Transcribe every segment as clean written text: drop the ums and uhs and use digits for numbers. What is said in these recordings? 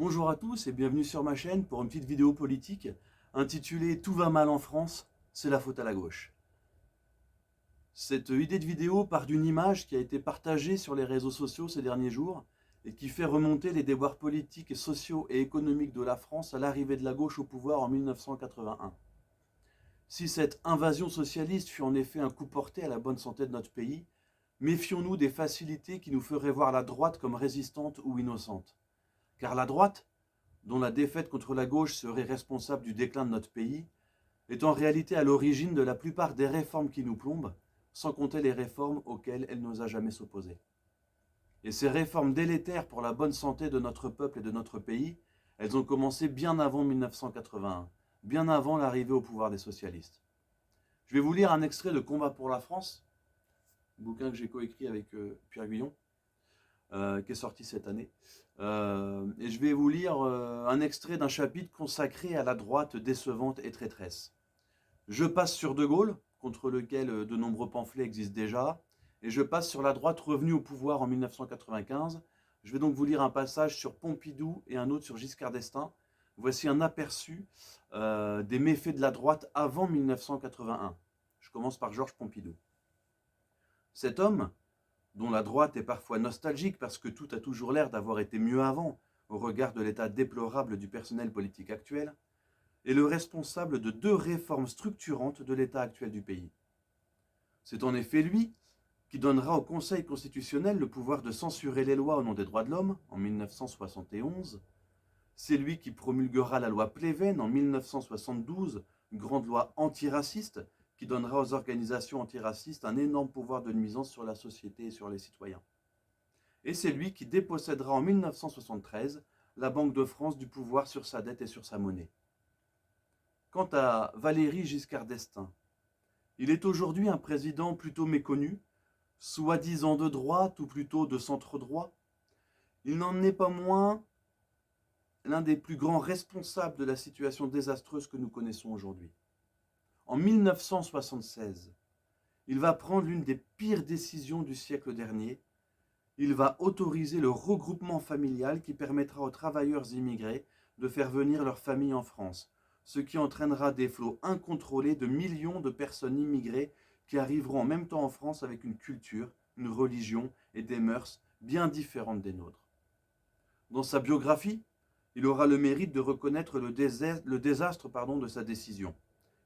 Bonjour à tous et bienvenue sur ma chaîne pour une petite vidéo politique intitulée Tout va mal en France, c'est la faute à la gauche. Cette idée de vidéo part d'une image qui a été partagée sur les réseaux sociaux ces derniers jours et qui fait remonter les déboires politiques, sociaux et économiques de la France à l'arrivée de la gauche au pouvoir en 1981. Si cette invasion socialiste fut en effet un coup porté à la bonne santé de notre pays, méfions-nous des facilités qui nous feraient voir la droite comme résistante ou innocente. Car la droite, dont la défaite contre la gauche serait responsable du déclin de notre pays, est en réalité à l'origine de la plupart des réformes qui nous plombent, sans compter les réformes auxquelles elle n'osa jamais s'opposer. Et ces réformes délétères pour la bonne santé de notre peuple et de notre pays, elles ont commencé bien avant 1981, bien avant l'arrivée au pouvoir des socialistes. Je vais vous lire un extrait de Combat pour la France, bouquin que j'ai coécrit avec Pierre Guillon, qui est sorti cette année. Et je vais vous lire un extrait d'un chapitre consacré à la droite décevante et traîtresse. Je passe sur De Gaulle, contre lequel de nombreux pamphlets existent déjà, et je passe sur la droite revenue au pouvoir en 1995. Je vais donc vous lire un passage sur Pompidou et un autre sur Giscard d'Estaing. Voici un aperçu des méfaits de la droite avant 1981. Je commence par Georges Pompidou. Cet homme, dont la droite est parfois nostalgique parce que tout a toujours l'air d'avoir été mieux avant, au regard de l'état déplorable du personnel politique actuel, est le responsable de 2 réformes structurantes de l'état actuel du pays. C'est en effet lui qui donnera au Conseil constitutionnel le pouvoir de censurer les lois au nom des droits de l'homme en 1971. C'est lui qui promulguera la loi Pleven en 1972, grande loi antiraciste qui donnera aux organisations antiracistes un énorme pouvoir de nuisance sur la société et sur les citoyens. Et c'est lui qui dépossédera en 1973 la Banque de France du pouvoir sur sa dette et sur sa monnaie. Quant à Valéry Giscard d'Estaing, il est aujourd'hui un président plutôt méconnu, soi-disant de droite ou plutôt de centre-droit. Il n'en est pas moins l'un des plus grands responsables de la situation désastreuse que nous connaissons aujourd'hui. En 1976, il va prendre l'une des pires décisions du siècle dernier. Il va autoriser le regroupement familial qui permettra aux travailleurs immigrés de faire venir leur famille en France, ce qui entraînera des flots incontrôlés de millions de personnes immigrées qui arriveront en même temps en France avec une culture, une religion et des mœurs bien différentes des nôtres. Dans sa biographie, il aura le mérite de reconnaître le désastre de sa décision.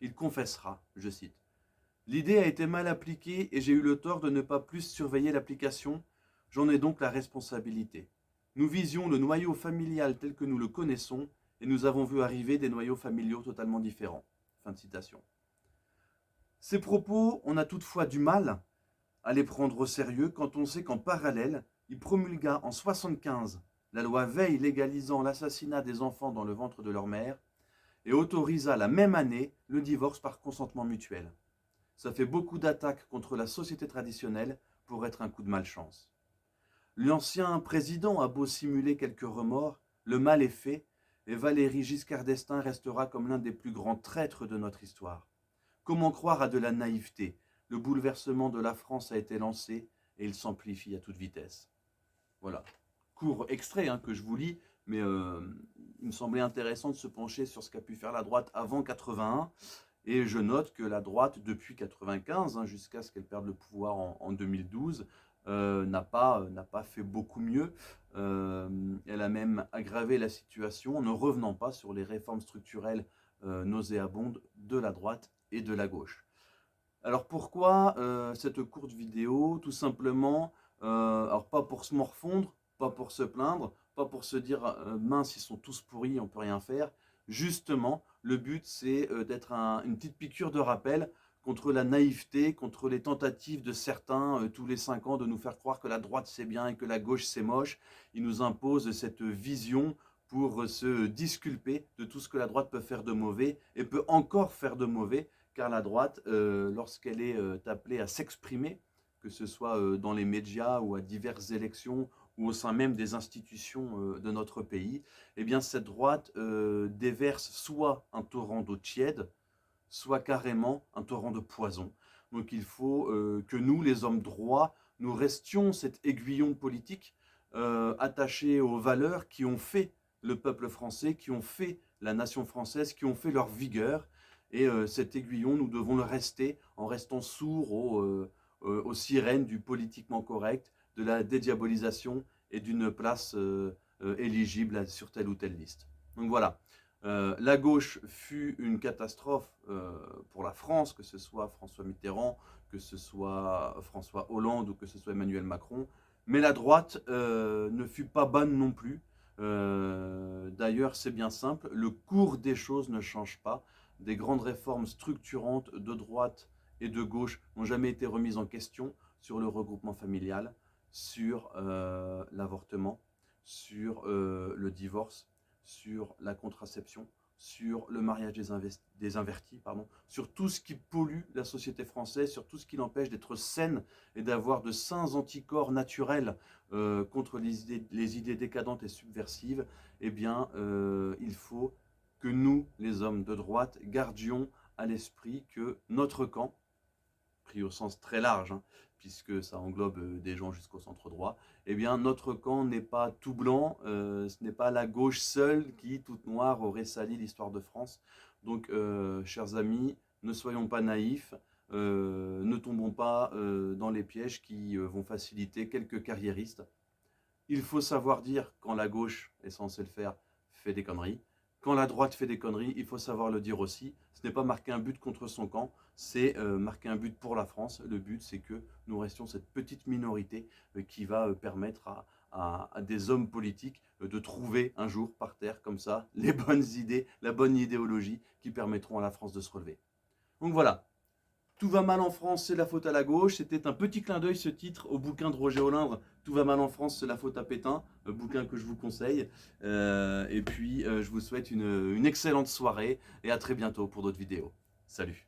Il confessera, je cite, « L'idée a été mal appliquée et j'ai eu le tort de ne pas plus surveiller l'application. J'en ai donc la responsabilité. Nous visions le noyau familial tel que nous le connaissons et nous avons vu arriver des noyaux familiaux totalement différents. » Fin de citation. Ces propos, on a toutefois du mal à les prendre au sérieux quand on sait qu'en parallèle, il promulgua en 1975 la loi Veil légalisant l'assassinat des enfants dans le ventre de leur mère et autorisa la même année le divorce par consentement mutuel. Ça fait beaucoup d'attaques contre la société traditionnelle pour être un coup de malchance. L'ancien président a beau simuler quelques remords, le mal est fait et Valéry Giscard d'Estaing restera comme l'un des plus grands traîtres de notre histoire. Comment croire à de la naïveté? Le bouleversement de la France a été lancé et il s'amplifie à toute vitesse. Voilà. Court extrait que je vous lis, mais il me semblait intéressant de se pencher sur ce qu'a pu faire la droite avant 81. Et je note que la droite, depuis 95, jusqu'à ce qu'elle perde le pouvoir en 2012, n'a pas fait beaucoup mieux. Elle a même aggravé la situation en ne revenant pas sur les réformes structurelles nauséabondes de la droite et de la gauche. Alors pourquoi cette courte vidéo? Tout simplement, alors pas pour se morfondre, pas pour se plaindre, pas pour se dire mince, ils sont tous pourris, on peut rien faire. Justement, le but c'est d'être une petite piqûre de rappel contre la naïveté, contre les tentatives de certains tous les 5 ans de nous faire croire que la droite c'est bien et que la gauche c'est moche. Ils nous imposent cette vision pour se disculper de tout ce que la droite peut faire de mauvais et peut encore faire de mauvais, car la droite, lorsqu'elle est appelée à s'exprimer, que ce soit dans les médias ou à diverses élections ou au sein même des institutions de notre pays, eh bien cette droite déverse soit un torrent d'eau tiède, soit carrément un torrent de poison. Donc il faut que nous, les hommes droits, nous restions cet aiguillon politique attaché aux valeurs qui ont fait le peuple français, qui ont fait la nation française, qui ont fait leur vigueur. Et cet aiguillon, nous devons le rester en restant sourds aux sirènes du politiquement correct, de la dédiabolisation et d'une place éligible sur telle ou telle liste. Donc voilà, la gauche fut une catastrophe pour la France, que ce soit François Mitterrand, que ce soit François Hollande ou que ce soit Emmanuel Macron. Mais la droite ne fut pas bonne non plus. D'ailleurs, c'est bien simple, le cours des choses ne change pas. Des grandes réformes structurantes de droite et de gauche n'ont jamais été remises en question sur le regroupement familial, sur l'avortement, sur le divorce, sur la contraception, sur le mariage des invertis, sur tout ce qui pollue la société française, sur tout ce qui l'empêche d'être saine et d'avoir de sains anticorps naturels contre les idées décadentes et subversives. Eh bien, il faut que nous, les hommes de droite, gardions à l'esprit que notre camp, pris au sens très large, puisque ça englobe des gens jusqu'au centre droit, eh bien notre camp n'est pas tout blanc, ce n'est pas la gauche seule qui, toute noire, aurait sali l'histoire de France. Donc, chers amis, ne soyons pas naïfs, ne tombons pas dans les pièges qui vont faciliter quelques carriéristes. Il faut savoir dire quand la gauche est censée le faire, fait des conneries. Quand la droite fait des conneries, il faut savoir le dire aussi. Ce n'est pas marquer un but contre son camp, c'est marquer un but pour la France. Le but, c'est que nous restions cette petite minorité qui va permettre à des hommes politiques de trouver un jour par terre, comme ça, les bonnes idées, la bonne idéologie qui permettront à la France de se relever. Donc voilà. Tout va mal en France, c'est la faute à la gauche. C'était un petit clin d'œil, ce titre, au bouquin de Roger Olindre, Tout va mal en France, c'est la faute à Pétain, bouquin que je vous conseille. Et puis, je vous souhaite une excellente soirée et à très bientôt pour d'autres vidéos. Salut!